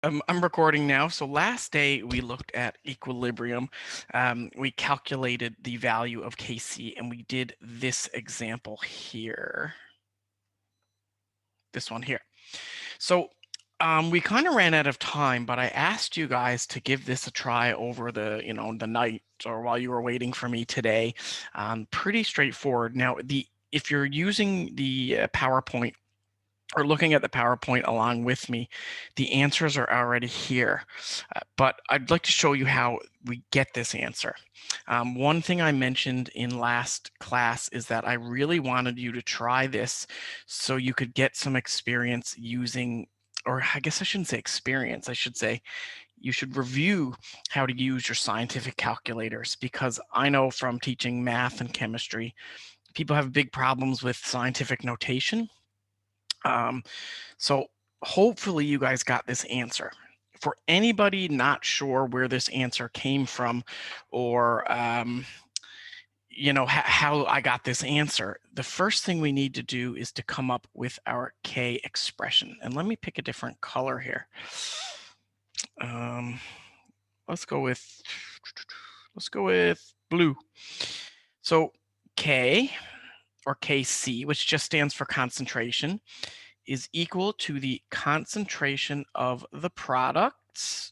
I'm recording now. So last day we looked at equilibrium. We calculated the value of Kc and we did this example here. This one here. So we kind of ran out of time, but I asked you guys to give this a try over the night or while you were waiting for me today. Pretty straightforward. Now, if you're using the PowerPoint or looking at the PowerPoint along with me, the answers are already here. But I'd like to show you how we get this answer. One thing I mentioned in last class is that I really wanted you to try this so you could get some experience using, or I guess I shouldn't say experience, I should say you should review how to use your scientific calculators, because I know from teaching math and chemistry, people have big problems with scientific notation. So hopefully you guys got this answer. For anybody not sure where this answer came from, or how I got this answer, the first thing we need to do is to come up with our K expression. And let me pick a different color here. Let's go with blue. So K, or Kc, which just stands for concentration, is equal to the concentration of the products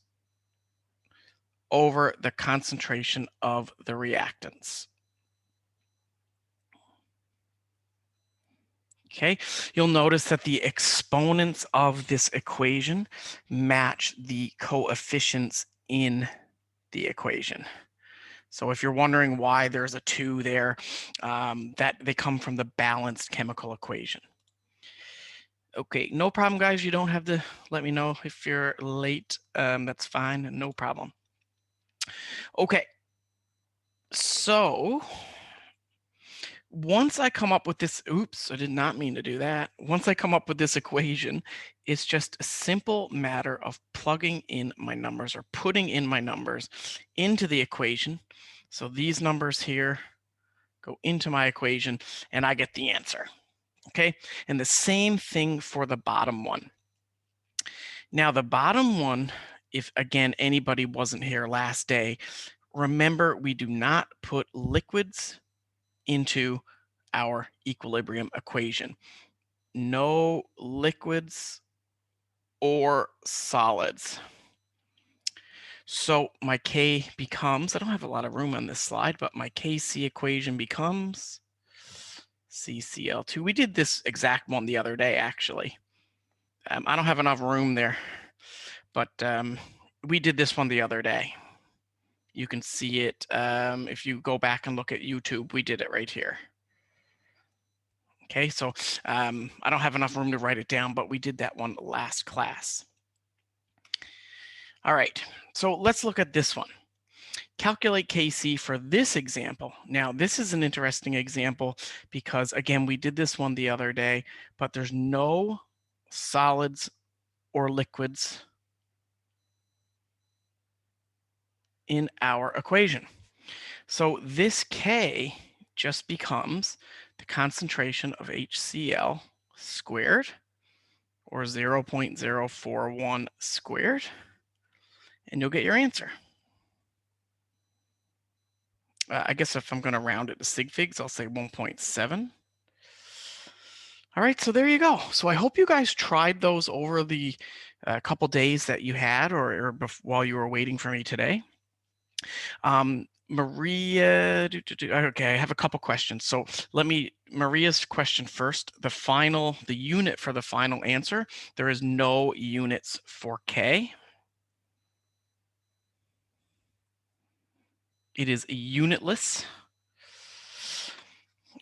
over the concentration of the reactants. Okay, you'll notice that the exponents of this equation match the coefficients in the equation. So if you're wondering why there's a 2 there, that they come from the balanced chemical equation. Okay, no problem, guys. You don't have to let me know if you're late. That's fine, no problem. Okay, so once I come up with this, oops, I did not mean to do that. Once I come up with this equation, it's just a simple matter of plugging in my numbers, or putting in my numbers into the equation. So these numbers here go into my equation and I get the answer. Okay, and the same thing for the bottom one. Now the bottom one, if again anybody wasn't here last day, remember we do not put liquids into our equilibrium equation. No liquids or solids. So my K becomes, I don't have a lot of room on this slide, but my Kc equation becomes CCl2. We did this exact one the other day, actually. I don't have enough room there, but we did this one the other day. You can see it if you go back and look at YouTube. We did it right here. Okay, so I don't have enough room to write it down, but we did that one last class. All right, so let's look at this one. Calculate Kc for this example. Now, this is an interesting example because, again, we did this one the other day, but there's no solids or liquids in our equation. So this K just becomes the concentration of HCl squared, or 0.041 squared, and you'll get your answer. I guess if I'm going to round it to sig figs, I'll say 1.7. All right, so there you go. So I hope you guys tried those over the couple days that you had, or while you were waiting for me today. Maria, okay, I have a couple questions. So Maria's question first. The unit for the final answer, there is no units for K. It is unitless.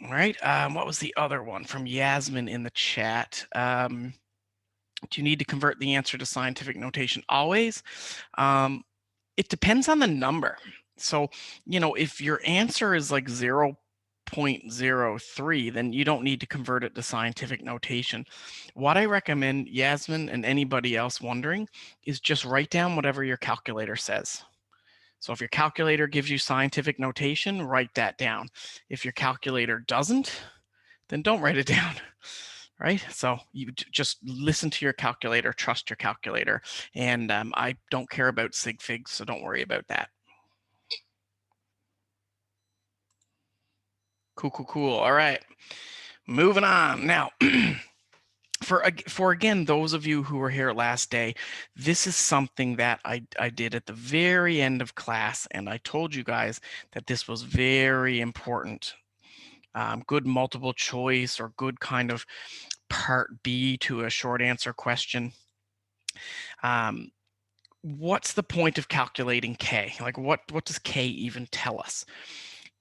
All right, what was the other one from Yasmin in the chat? Do you need to convert the answer to scientific notation always? It depends on the number. So, if your answer is like 0.03, then you don't need to convert it to scientific notation. What I recommend, Yasmin, and anybody else wondering, is just write down whatever your calculator says. So if your calculator gives you scientific notation, write that down. If your calculator doesn't, then don't write it down. right? So you just listen to your calculator, trust your calculator, and I don't care about sig figs, so don't worry about that. Cool, cool, cool. All right, moving on now. For again, those of you who were here last day, this is something that I did at the very end of class, and I told you guys that this was very important. Good multiple choice or good kind of part B to a short answer question. What's the point of calculating K? Like what does K even tell us?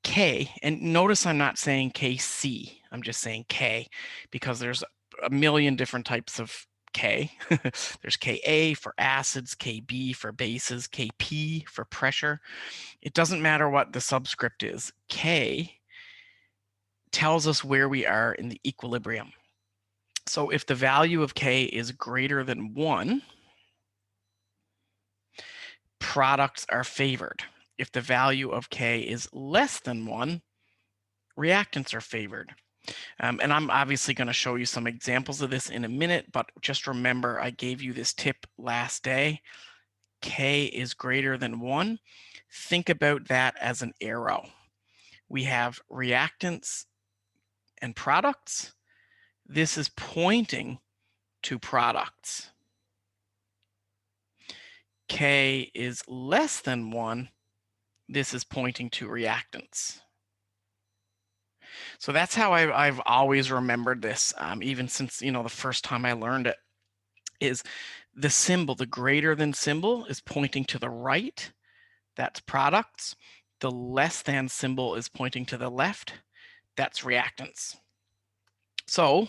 K, and notice I'm not saying KC, I'm just saying K, because there's a million different types of K. There's Ka for acids, Kb for bases, Kp for pressure. It doesn't matter what the subscript is. K tells us where we are in the equilibrium. So if the value of K is greater than 1, products are favored. If the value of K is less than 1, reactants are favored. And I'm obviously going to show you some examples of this in a minute, but just remember I gave you this tip last day. K is greater than 1. Think about that as an arrow. We have reactants and products. This is pointing to products. K is less than 1. This is pointing to reactants. So that's how I've always remembered this, even since, the first time I learned it, is the symbol, the greater than symbol is pointing to the right. That's products. The less than symbol is pointing to the left. That's reactants. So,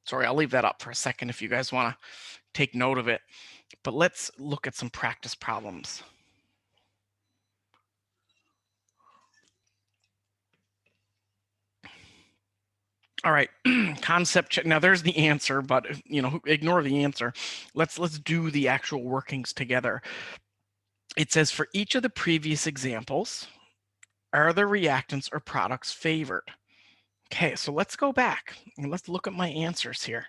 sorry, I'll leave that up for a second if you guys want to take note of it. But let's look at some practice problems. All right, concept check. Now there's the answer, but ignore the answer. Let's do the actual workings together. It says for each of the previous examples, are the reactants or products favored? Okay, so let's go back and let's look at my answers here.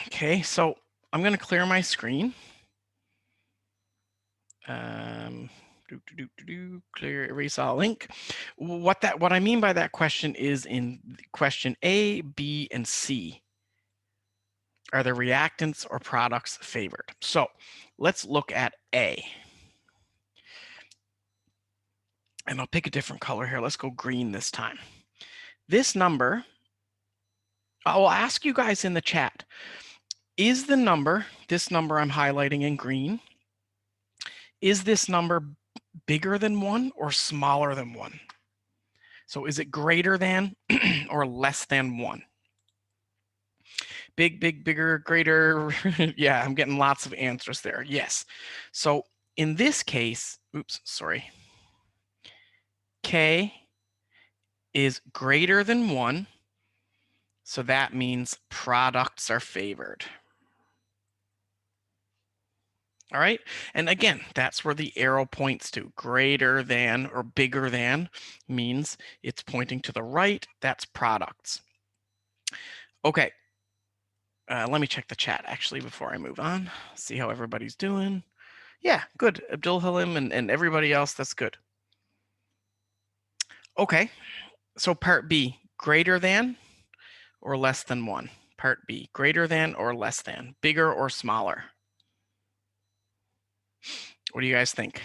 Okay, so I'm going to clear my screen. Clear, erase all link. What I mean by that question is in question A, B, and C. Are the reactants or products favored? So let's look at A. And I'll pick a different color here. Let's go green this time. This number, I will ask you guys in the chat, is the number, this number I'm highlighting in green, is this number bigger than 1 or smaller than 1? So is it greater than or less than 1? Big, big, bigger, greater. Yeah, I'm getting lots of answers there. Yes. So in this case, oops, sorry. K is greater than 1. So that means products are favored. All right. And again, that's where the arrow points to. Greater than or bigger than means it's pointing to the right. That's products. Okay. Let me check the chat actually before I move on. See how everybody's doing. Yeah, good. Abdul Halim and everybody else, that's good. Okay. So part B, greater than or less than 1? Part B, greater than or less than? Bigger or smaller? What do you guys think?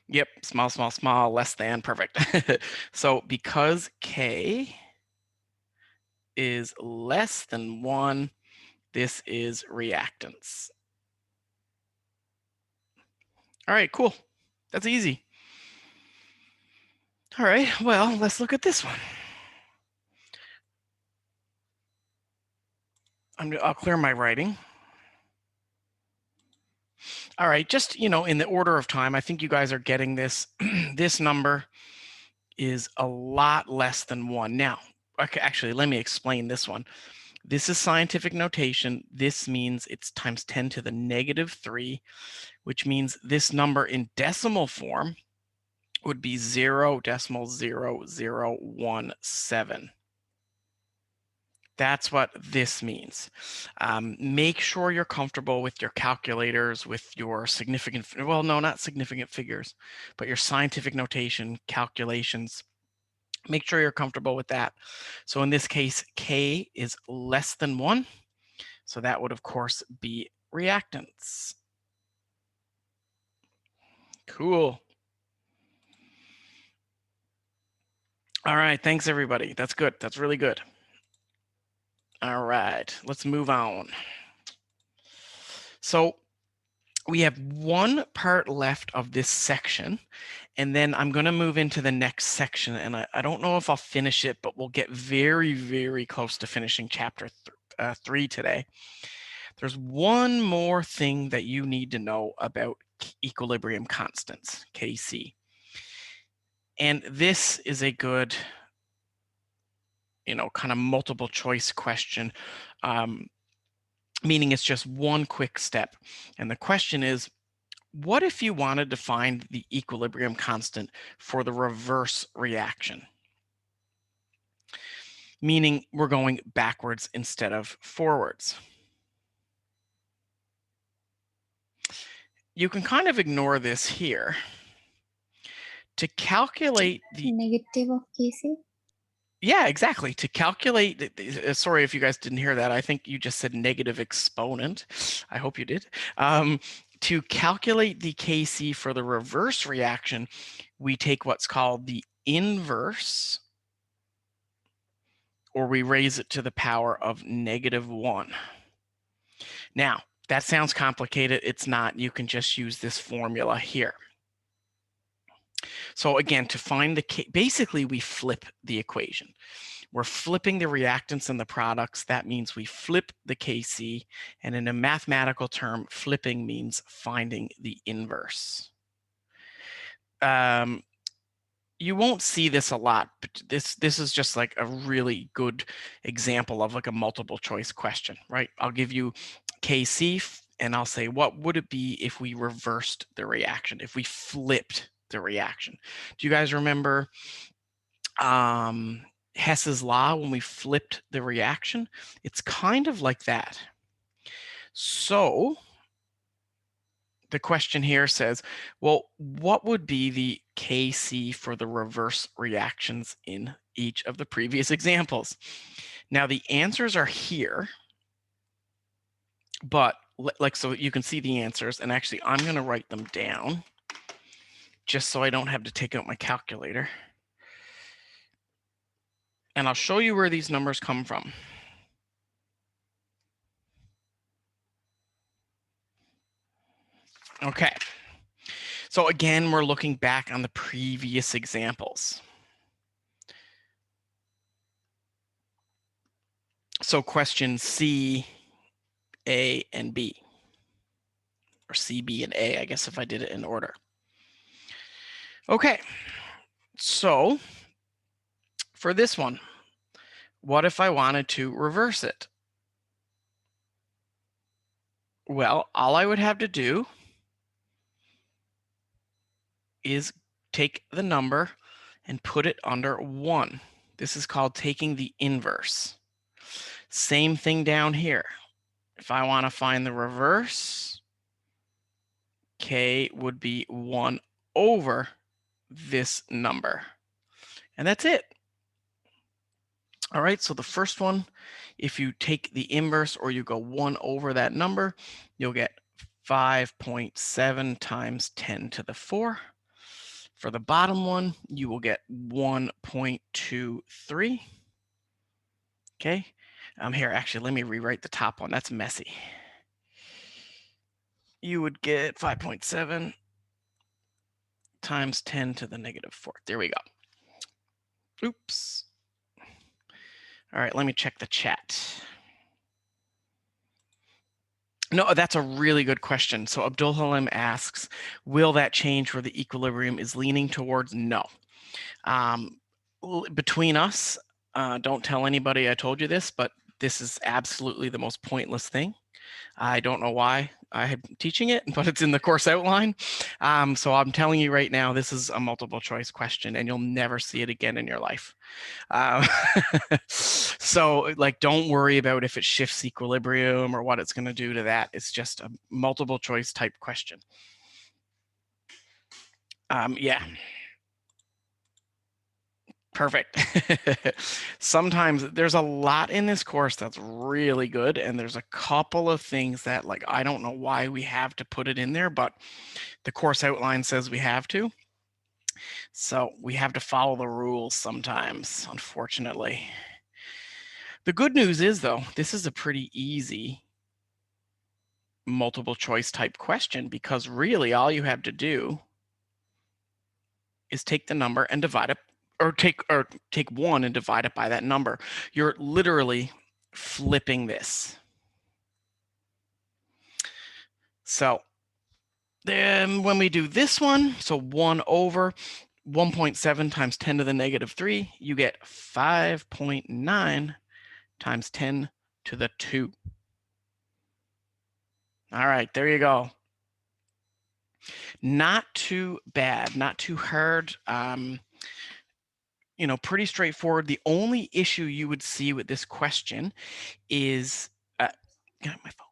Yep, small, small, small, less than, perfect. So because K is less than 1, this is reactants. All right, cool. That's easy. All right, well, let's look at this one. I'll clear my writing. All right, just, in the order of time, I think you guys are getting this. This number is a lot less than 1. Now, okay, actually, let me explain this one. This is scientific notation. This means it's times 10 to the negative 3, which means this number in decimal form would be 0.0017. That's what this means. Make sure you're comfortable with your calculators, with your significant, well, no, not significant figures, but your scientific notation calculations. Make sure you're comfortable with that. So in this case, K is less than 1. So that would, of course, be reactants. Cool. All right, thanks everybody. That's good. That's really good. All right, let's move on. So we have one part left of this section, and then I'm going to move into the next section, and I don't know if I'll finish it, but we'll get very, very close to finishing chapter 3 today. There's one more thing that you need to know about equilibrium constants, Kc. And this is a good, kind of multiple choice question, meaning it's just one quick step. And the question is, what if you wanted to find the equilibrium constant for the reverse reaction? Meaning we're going backwards instead of forwards. You can kind of ignore this here. To calculate the negative of Kc? Yeah, exactly. To calculate, sorry if you guys didn't hear that. I think you just said negative exponent. I hope you did. To calculate the Kc for the reverse reaction, we take what's called the inverse, or we raise it to the power of -1. Now, that sounds complicated. It's not. You can just use this formula here. So again, to find basically we flip the equation. We're flipping the reactants and the products. That means we flip the Kc. And in a mathematical term, flipping means finding the inverse. You won't see this a lot, but this is just like a really good example of like a multiple choice question, right? I'll give you Kc and I'll say, what would it be if we reversed the reaction, if we flipped the reaction? Do you guys remember Hess's law when we flipped the reaction? It's kind of like that. So the question here says, well, what would be the Kc for the reverse reactions in each of the previous examples? Now the answers are here, but so you can see the answers, and actually I'm going to write them down just so I don't have to take out my calculator. And I'll show you where these numbers come from. Okay. So again, we're looking back on the previous examples. So question C, A, and B, or C, B, and A, I guess if I did it in order. Okay, so for this one, what if I wanted to reverse it? Well, all I would have to do is take the number and put it under 1. This is called taking the inverse. Same thing down here. If I want to find the reverse, K would be 1 over this number. And that's it. All right, so the first one, if you take the inverse or you go 1 over that number, you'll get 5.7 times 10 to the 4. For the bottom one, you will get 1.23. Okay, here, actually, let me rewrite the top one. That's messy. You would get 5.7 times 10 to the -4. There we go. Oops. All right, let me check the chat. No, that's a really good question. So Abdul Halim asks, will that change where the equilibrium is leaning towards? No. Between us, don't tell anybody I told you this, but This is absolutely the most pointless thing. I don't know why I'm teaching it, but it's in the course outline. So I'm telling you right now, this is a multiple choice question and you'll never see it again in your life. So like, don't worry about if it shifts equilibrium or what it's going to do to that. It's just a multiple choice type question. Yeah. Perfect. Sometimes there's a lot in this course that's really good, and there's a couple of things that, like, I don't know why we have to put it in there, but the course outline says we have to. So we have to follow the rules sometimes, unfortunately. The good news is, though, this is a pretty easy multiple choice type question, because really all you have to do is take the number and divide it, or take 1 and divide it by that number. You're literally flipping this. So then when we do this one, so 1 over 1.7 times 10 to the negative 3, you get 5.9 times 10 to the 2. All right, there you go. Not too bad, not too hard. You know, pretty straightforward. The only issue you would see with this question is, get my phone,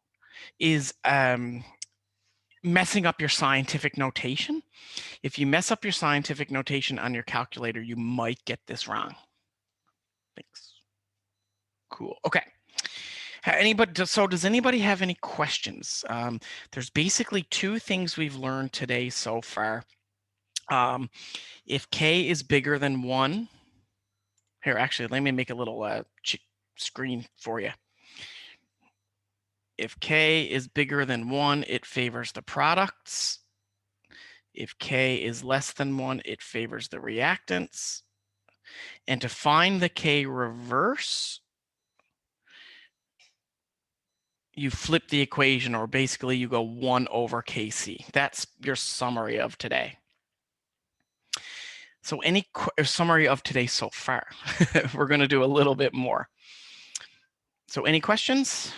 is messing up your scientific notation. If you mess up your scientific notation on your calculator, you might get this wrong. Thanks. Cool. Okay. Does anybody have any questions? There's basically 2 things we've learned today so far. If k is bigger than 1, here, actually, let me make a little screen for you. If k is bigger than 1, it favors the products. If k is less than 1, it favors the reactants. And to find the k reverse, you flip the equation, or basically you go 1 over kc. That's your summary of today. So any summary of today so far? We're going to do a little bit more. So any questions?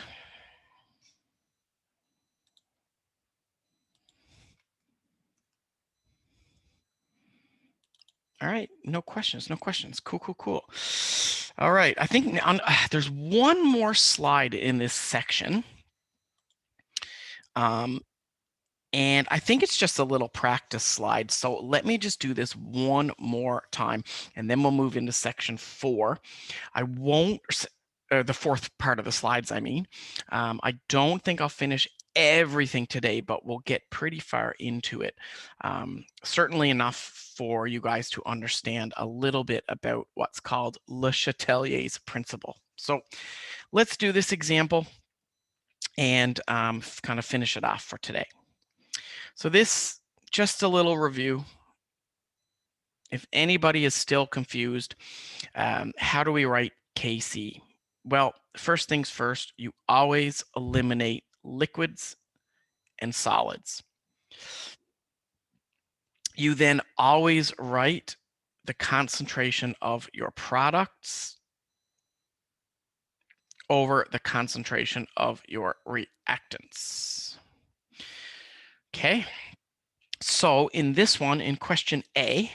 All right, no questions, no questions. Cool, cool, cool. All right, I think there's one more slide in this section. And I think it's just a little practice slide. So let me just do this one more time, and then we'll move into section 4. I won't, the 4th part of the slides, I mean. I don't think I'll finish everything today, but we'll get pretty far into it. Certainly enough for you guys to understand a little bit about what's called Lush Atelier's principle. So let's do this example and kind of finish it off for today. So this, just a little review. If anybody is still confused, how do we write Kc? Well, first things first, you always eliminate liquids and solids. You then always write the concentration of your products over the concentration of your reactants. Okay, so in this one, in question A,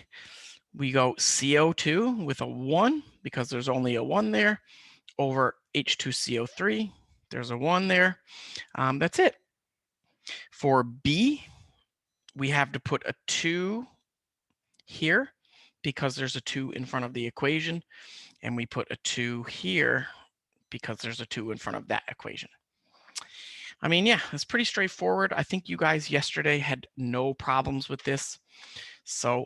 we go CO2 with a 1 because there's only a 1 there, over H2CO3, there's a 1 there. That's it. For B, we have to put a 2 here because there's a 2 in front of the equation, and we put a 2 here because there's a 2 in front of that equation. I mean, yeah, it's pretty straightforward. I think you guys yesterday had no problems with this. So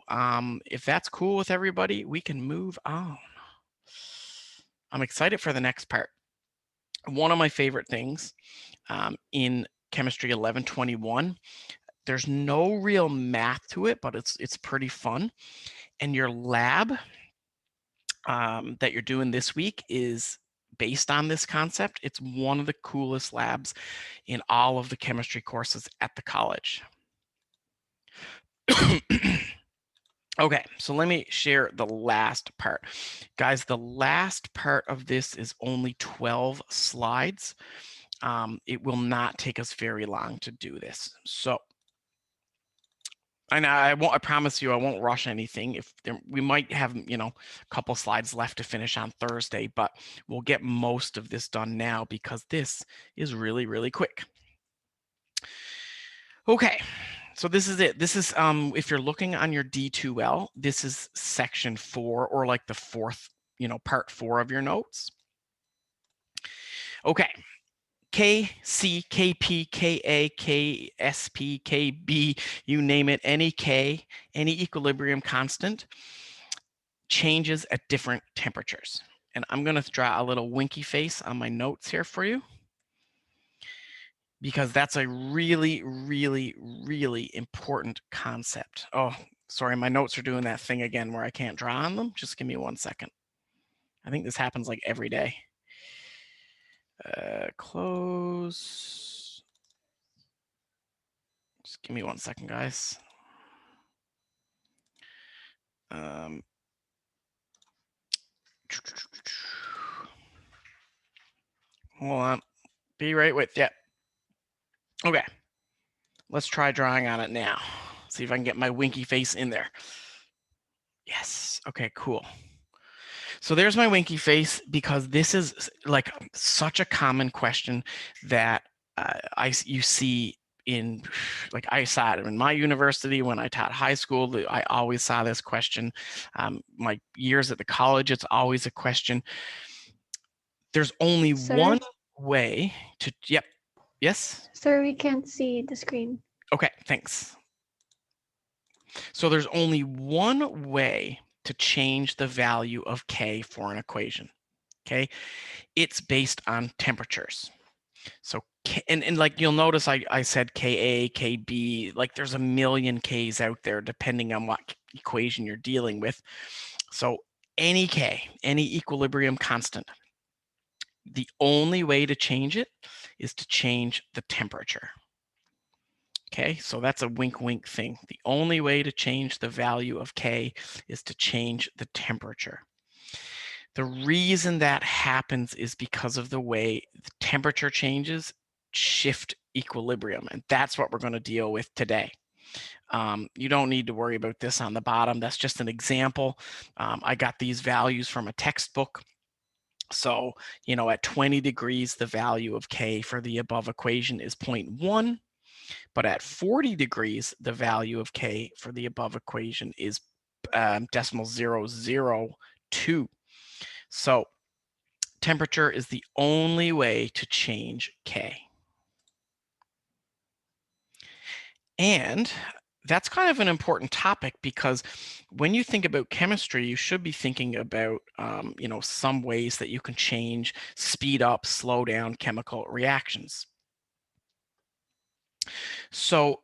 if that's cool with everybody, we can move on. I'm excited for the next part. One of my favorite things in chemistry 1121, there's no real math to it, but it's pretty fun. And your lab that you're doing this week is based on this concept. It's one of the coolest labs in all of the chemistry courses at the college. Okay, so let me share the last part. Guys, the last part of this is only 12 slides. It will not take us very long to do this. So, and I won't, I promise you, I won't rush anything. If there, we might have, a couple slides left to finish on Thursday, but we'll get most of this done now because this is really, really quick. Okay, so this is it. This is, if you're looking on your D2L, this is section 4, or like the fourth, part 4 of your notes. Okay, K, C, KP, KA, KSP, KB, you name it, any K, any equilibrium constant changes at different temperatures. And I'm going to draw a little winky face on my notes here for you, because that's a really, really, really important concept. Oh, sorry, my notes are doing that thing again where I can't draw on them. Just give me 1 second. I think this happens like every day. Close. Just give me 1 second, guys. Hold on. Be right with you. Okay. Let's try drawing on it now. See if I can get my winky face in there. Yes. Okay, cool. So there's my winky face, because this is like such a common question that you see in, like, I saw it in my university when I taught high school. I always saw this question. My years at the college, it's always a question. There's only one way to, yep, yes? Sir, we can't see the screen. Okay, thanks. So there's only one way to change the value of K for an equation, okay? It's based on temperatures. So, and like you'll notice I said Ka, Kb, like there's a million Ks out there depending on what equation you're dealing with. So any K, any equilibrium constant, the only way to change it is to change the temperature. Okay, so that's a wink wink thing. The only way to change the value of K is to change the temperature. The reason that happens is because of the way the temperature changes shift equilibrium, and that's what we're going to deal with today. You don't need to worry about this on the bottom. That's just an example. I got these values from a textbook. So, at 20 degrees, the value of K for the above equation is 0.1. But at 40 degrees, the value of K for the above equation is decimal 0.002. So temperature is the only way to change K. And that's kind of an important topic, because when you think about chemistry, you should be thinking about, some ways that you can change, speed up, slow down chemical reactions. So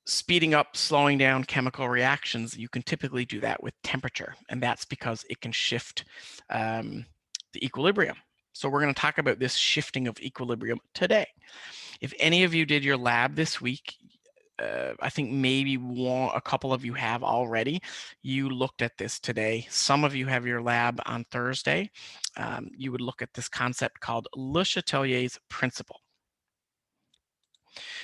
speeding up, slowing down chemical reactions, you can typically do that with temperature, and that's because it can shift the equilibrium. So we're going to talk about this shifting of equilibrium today. If any of you did your lab this week, I think maybe a couple of you have already. You looked at this today. Some of you have your lab on Thursday. You would look at this concept called Lush Atelier's principle.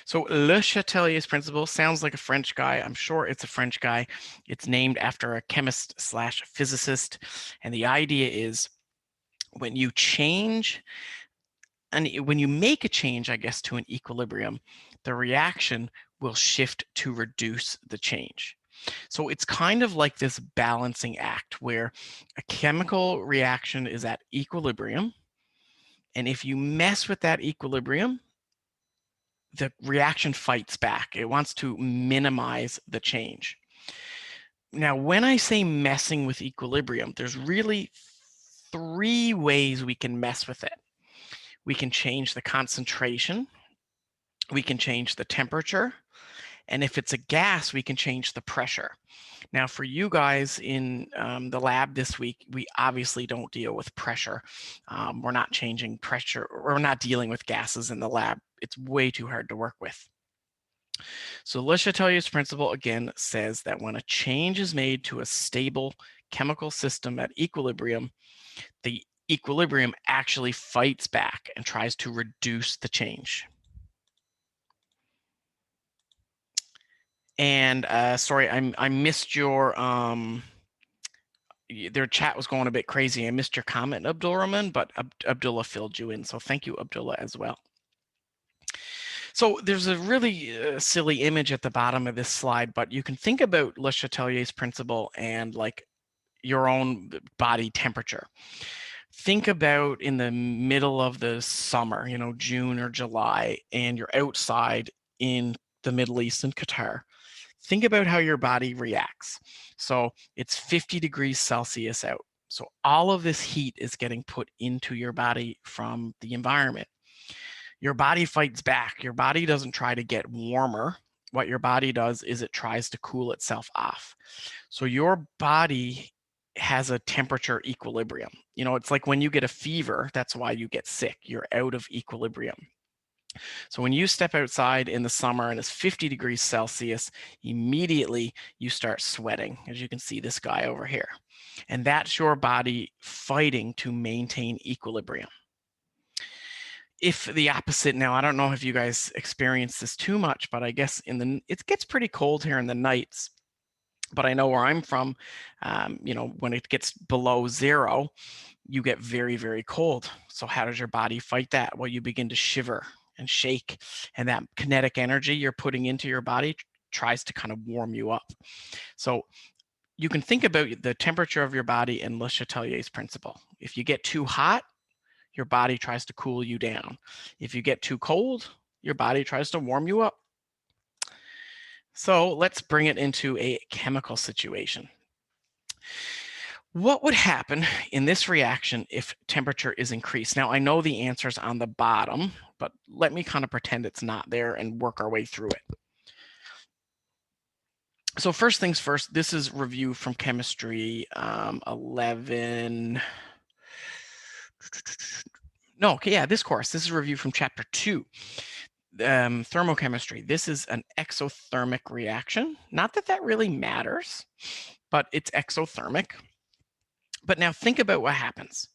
So Le Chatelier's principle sounds like a French guy. I'm sure it's a French guy. It's named after a chemist / physicist. And the idea is, when you change, and when you make a change, I guess, to an equilibrium, the reaction will shift to reduce the change. So it's kind of like this balancing act where a chemical reaction is at equilibrium. And if you mess with that equilibrium, the reaction fights back. It wants to minimize the change. Now, when I say messing with equilibrium, there's really 3 ways we can mess with it. We can change the concentration, we can change the temperature, and if it's a gas, we can change the pressure. Now, for you guys in the lab this week, we obviously don't deal with pressure. We're not changing pressure, or we're not dealing with gases in the lab. It's way too hard to work with. So Le Chatelier's principle again says that when a change is made to a stable chemical system at equilibrium, the equilibrium actually fights back and tries to reduce the change. And sorry, I missed your their chat was going a bit crazy. I missed your comment, Abdul Rahman, but Abdullah filled you in. So thank you, Abdullah, as well. So there's a really silly image at the bottom of this slide, but you can think about Le Chatelier's principle and like your own body temperature. Think about in the middle of the summer, you know, June or July, and you're outside in the Middle East in Qatar. Think about how your body reacts. So it's 50 degrees Celsius out. So all of this heat is getting put into your body from the environment. Your body fights back. Your body doesn't try to get warmer. What your body does is it tries to cool itself off. So your body has a temperature equilibrium. You know, it's like when you get a fever, that's why you get sick. You're out of equilibrium. So when you step outside in the summer and it's 50 degrees Celsius, immediately you start sweating, as you can see this guy over here. And that's your body fighting to maintain equilibrium. If the opposite now, I don't know if you guys experience this too much, but I guess it gets pretty cold here in the nights. But I know where I'm from, you know, when it gets below zero, you get very, very cold. So how does your body fight that? Well, you begin to shiver and shake, and that kinetic energy you're putting into your body tries to kind of warm you up. So you can think about the temperature of your body in Le Chatelier's principle. If you get too hot, your body tries to cool you down. If you get too cold, your body tries to warm you up. So let's bring it into a chemical situation. What would happen in this reaction if temperature is increased? Now, I know the answer's on the bottom, but let me kind of pretend it's not there and work our way through it. So first things first, this is review from chemistry 11. No, okay, yeah, this course. This is a review from chapter 2. Thermochemistry. This is an exothermic reaction. Not that that really matters, but it's exothermic. But now think about what happens.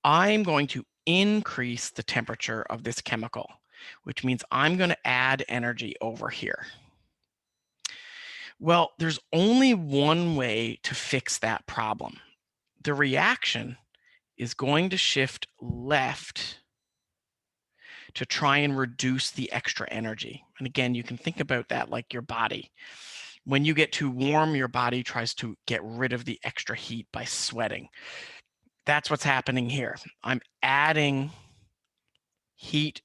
I'm going to increase the temperature of this chemical, which means I'm going to add energy over here. Well, there's only one way to fix that problem. The reaction is going to shift left to try and reduce the extra energy. And again, you can think about that like your body. When you get too warm, your body tries to get rid of the extra heat by sweating. That's what's happening here. I'm adding heat.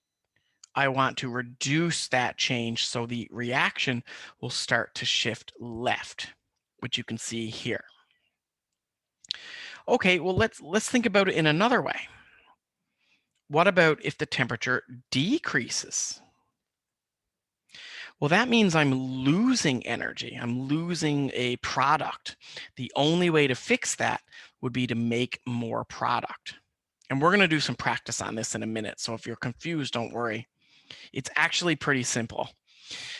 I want to reduce that change so the reaction will start to shift left, which you can see here. Okay, well, let's think about it in another way. What about if the temperature decreases? Well, that means I'm losing energy. I'm losing a product. The only way to fix that would be to make more product. And we're going to do some practice on this in a minute. So if you're confused, don't worry. It's actually pretty simple.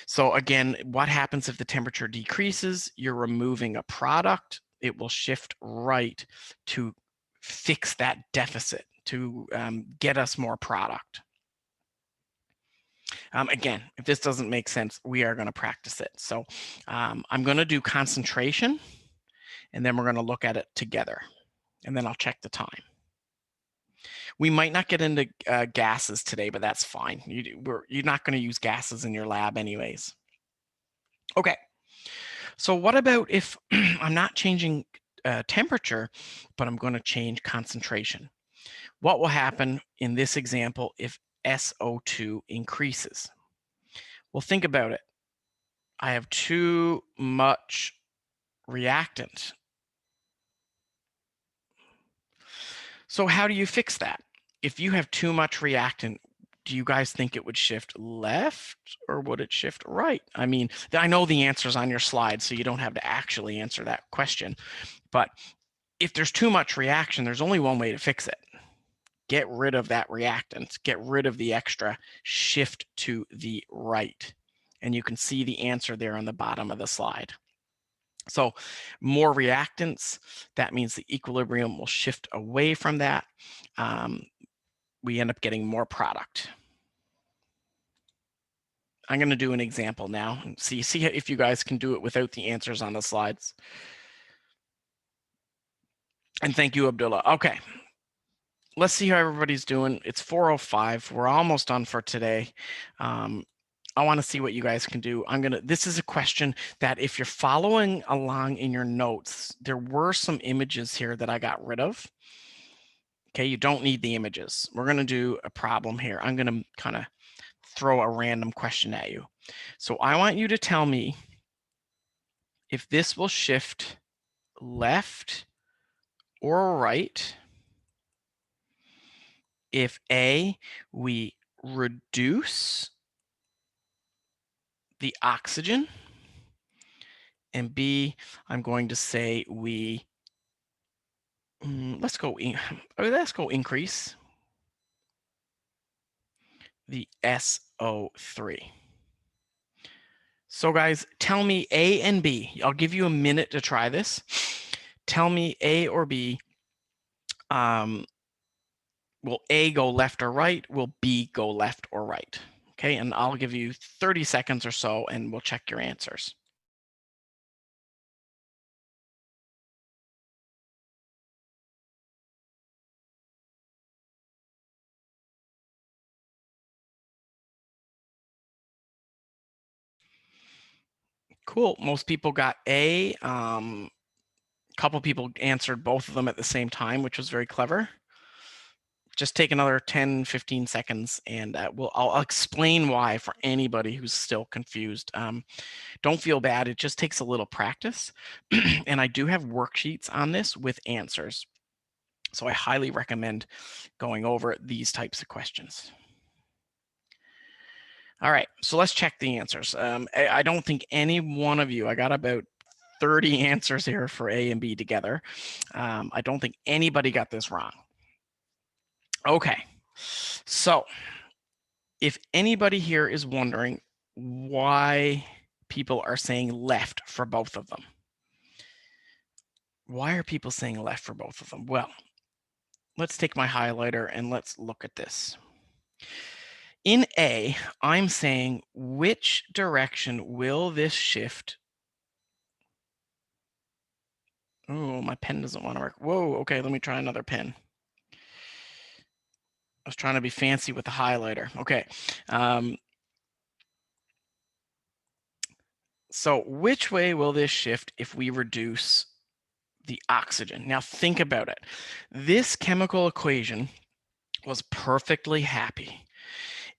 So again, what happens if the temperature decreases? You're removing a product. It will shift right to fix that deficit, to get us more product. Again, if this doesn't make sense, we are going to practice it. So I'm going to do concentration, and then we're going to look at it together, and then I'll check the time. We might not get into gases today, but that's fine. You're not going to use gases in your lab anyways. Okay, so what about if I'm not changing temperature, but I'm going to change concentration? What will happen in this example if SO2 increases? Well, think about it. I have too much reactant. So how do you fix that? If you have too much reactant, do you guys think it would shift left or would it shift right? I mean, I know the answer's on your slide, so you don't have to actually answer that question. But if there's too much reaction, there's only one way to fix it. Get rid of that reactant, get rid of the extra, shift to the right. And you can see the answer there on the bottom of the slide. So more reactants, that means the equilibrium will shift away from that. We end up getting more product. I'm going to do an example now and see if you guys can do it without the answers on the slides. And thank you, Abdullah. Okay. Let's see how everybody's doing. It's 4:05. We're almost done for today. I want to see what you guys can do. This is a question that if you're following along in your notes, there were some images here that I got rid of. Okay, you don't need the images. We're going to do a problem here. I'm going to kind of throw a random question at you. So I want you to tell me if this will shift left or right if A, we reduce the oxygen, and B, I'm going to say let's go increase the SO3. So guys, tell me A and B. I'll give you a minute to try this. Tell me A or B. Will A go left or right? Will B go left or right? Okay, and I'll give you 30 seconds or so and we'll check your answers. Cool, most people got A. A couple people answered both of them at the same time, which was very clever. Just take another 10, 15 seconds and I'll explain why for anybody who's still confused. Don't feel bad, it just takes a little practice. And I do have worksheets on this with answers. So I highly recommend going over these types of questions. All right, so let's check the answers. I don't think any one of you, I got about 30 answers here for A and B together. I don't think anybody got this wrong. Okay, so if anybody here is wondering why people are saying left for both of them, why are people saying left for both of them? Well, let's take my highlighter and let's look at this. In A, I'm saying which direction will this shift? Oh, my pen doesn't want to work. Whoa, okay, let me try another pen. I was trying to be fancy with the highlighter. Okay. So which way will this shift if we reduce the oxygen? Now think about it. This chemical equation was perfectly happy.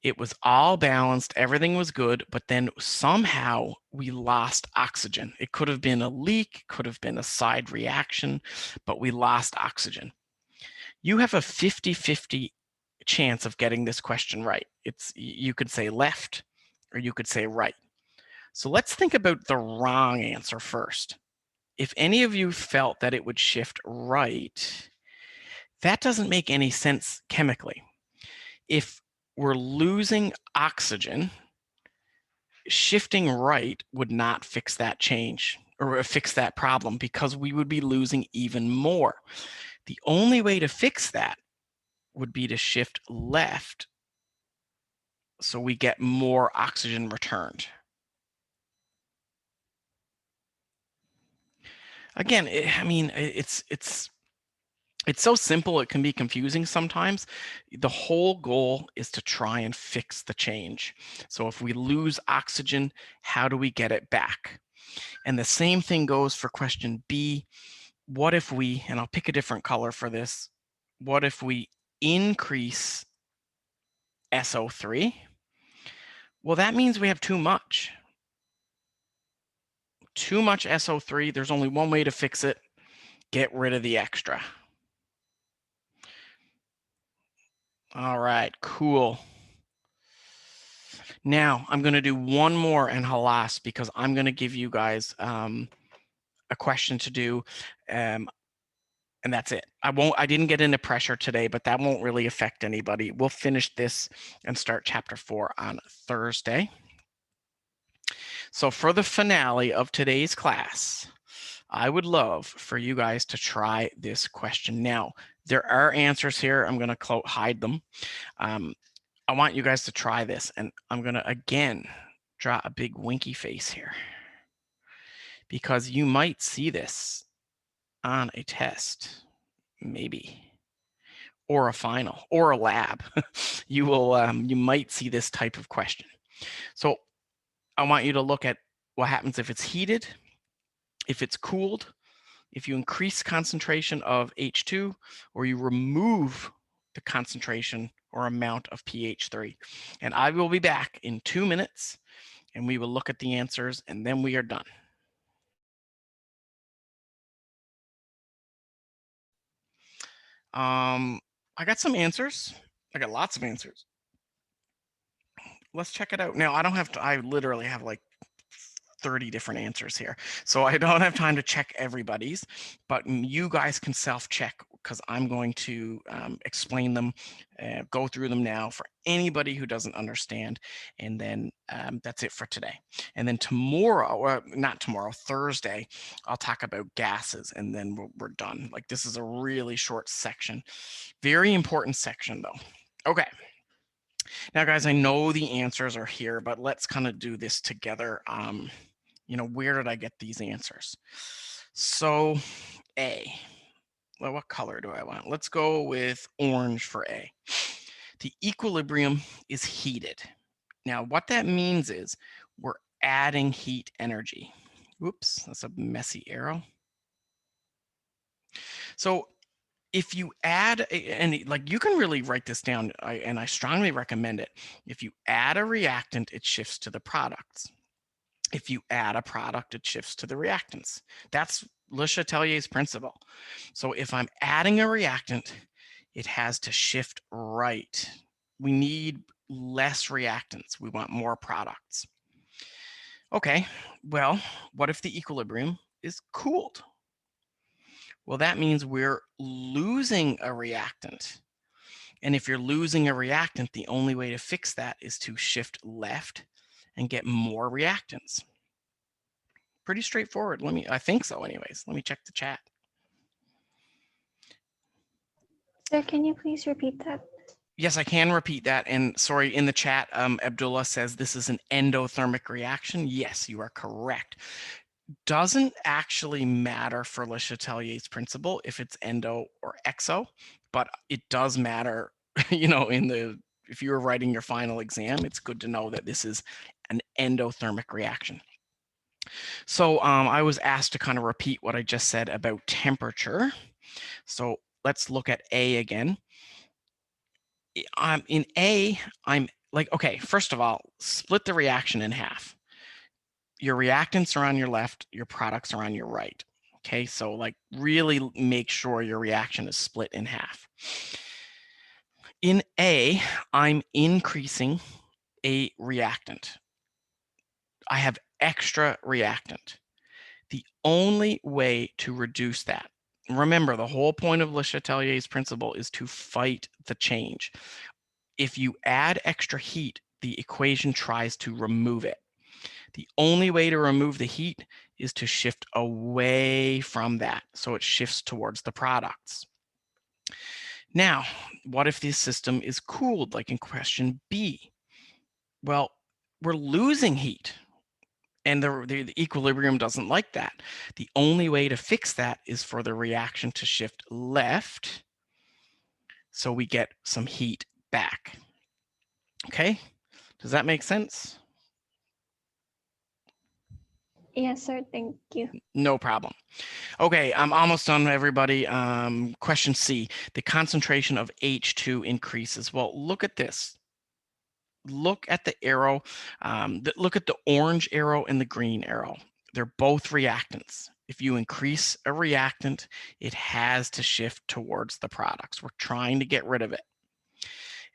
It was all balanced, everything was good, but then somehow we lost oxygen. It could have been a leak, could have been a side reaction, but we lost oxygen. You have a 50-50 chance of getting this question right. You could say left or you could say right. So let's think about the wrong answer first. If any of you felt that it would shift right, that doesn't make any sense chemically. If we're losing oxygen, shifting right would not fix that change or fix that problem because we would be losing even more. The only way to fix that would be to shift left so we get more oxygen returned. Again, it's so simple, it can be confusing sometimes. The whole goal is to try and fix the change. So if we lose oxygen, how do we get it back? And the same thing goes for question B. What if we, and I'll pick a different color for this, what if we increase SO3? Well, that means we have too much. Too much SO3, there's only one way to fix it. Get rid of the extra. All right, cool. Now I'm going to do one more and halas because I'm going to give you guys a question to do, and that's it. I didn't get into pressure today, but that won't really affect anybody. We'll finish this and start chapter 4 on Thursday. So for the finale of today's class, I would love for you guys to try this question. Now, there are answers here. I'm going to hide them. I want you guys to try this, and I'm going to, again, draw a big winky face here because you might see this on a test, maybe, or a final, or a lab. You might see this type of question. So I want you to look at what happens if it's heated, if it's cooled, if you increase concentration of H2, or you remove the concentration or amount of pH3. And I will be back in 2 minutes, and we will look at the answers, and then we are done. I got some answers. I got lots of answers. Let's check it out. Now, I literally have like 30 different answers here. So I don't have time to check everybody's, but you guys can self-check because I'm going to explain them, go through them now for anybody who doesn't understand. And then that's it for today. And then tomorrow, or not tomorrow, Thursday, I'll talk about gases, and then we're done. Like, this is a really short section. Very important section though. Okay. Now, guys, I know the answers are here, but let's kind of do this together. Where did I get these answers? So A, well, what color do I want? Let's go with orange for A. The equilibrium is heated. Now, what that means is we're adding heat energy. Whoops, that's a messy arrow. So if you add, and like you can really write this down, and I strongly recommend it. If you add a reactant, it shifts to the products. If you add a product, it shifts to the reactants. That's Lush Atelier's principle. So if I'm adding a reactant, it has to shift right. We need less reactants. We want more products. Okay, well, what if the equilibrium is cooled? Well, that means we're losing a reactant. And if you're losing a reactant, the only way to fix that is to shift left and get more reactants. Pretty straightforward. I think so anyways. Let me check the chat. Sir, can you please repeat that? Yes, I can repeat that. And sorry, in the chat, Abdullah says this is an endothermic reaction. Yes, you are correct. Doesn't actually matter for Le Chatelier's principle if it's endo or exo, but it does matter, if you were writing your final exam, it's good to know that this is an endothermic reaction. So I was asked to kind of repeat what I just said about temperature. So let's look at A again. In A, I'm like, okay, first of all, split the reaction in half. Your reactants are on your left, your products are on your right. Okay, so like really make sure your reaction is split in half. In A, I'm increasing a reactant. I have extra reactant. The only way to reduce that, remember, the whole point of Le Chatelier's principle is to fight the change. If you add extra heat, the equation tries to remove it. The only way to remove the heat is to shift away from that, so it shifts towards the products. Now, what if this system is cooled, like in question B? Well, we're losing heat, and the equilibrium doesn't like that. The only way to fix that is for the reaction to shift left, so we get some heat back. Okay, does that make sense? Yes, sir. Thank you. No problem. Okay, I'm almost done, everybody. Question C, the concentration of H2 increases. Well, look at this. Look at the arrow, look at the orange arrow and the green arrow. They're both reactants. If you increase a reactant, it has to shift towards the products. We're trying to get rid of it.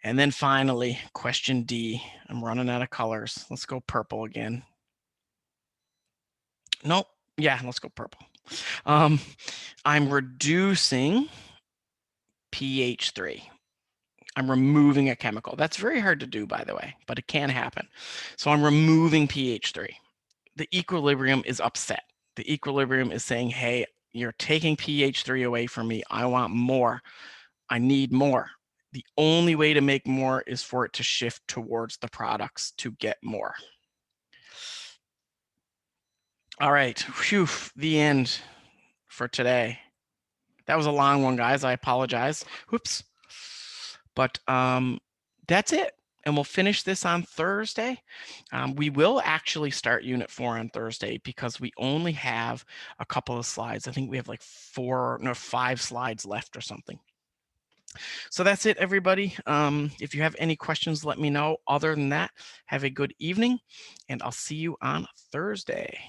And then finally, question D. I'm running out of colors. Let's go purple again. Nope. Yeah, let's go purple. I'm reducing pH3. I'm removing a chemical. That's very hard to do, by the way, but it can happen. So I'm removing pH3. the equilibrium is upset. The equilibrium is saying, hey, you're taking pH 3 away from me. I want more. I need more. The only way to make more is for it to shift towards the products to get more. All right, whew, the end for today. That was a long one, guys. I apologize. Whoops. But that's it. And we'll finish this on Thursday. We will actually start Unit 4 on Thursday because we only have a couple of slides. I think we have like 5 slides left or something. So that's it, everybody. If you have any questions, let me know. Other than that, have a good evening, and I'll see you on Thursday.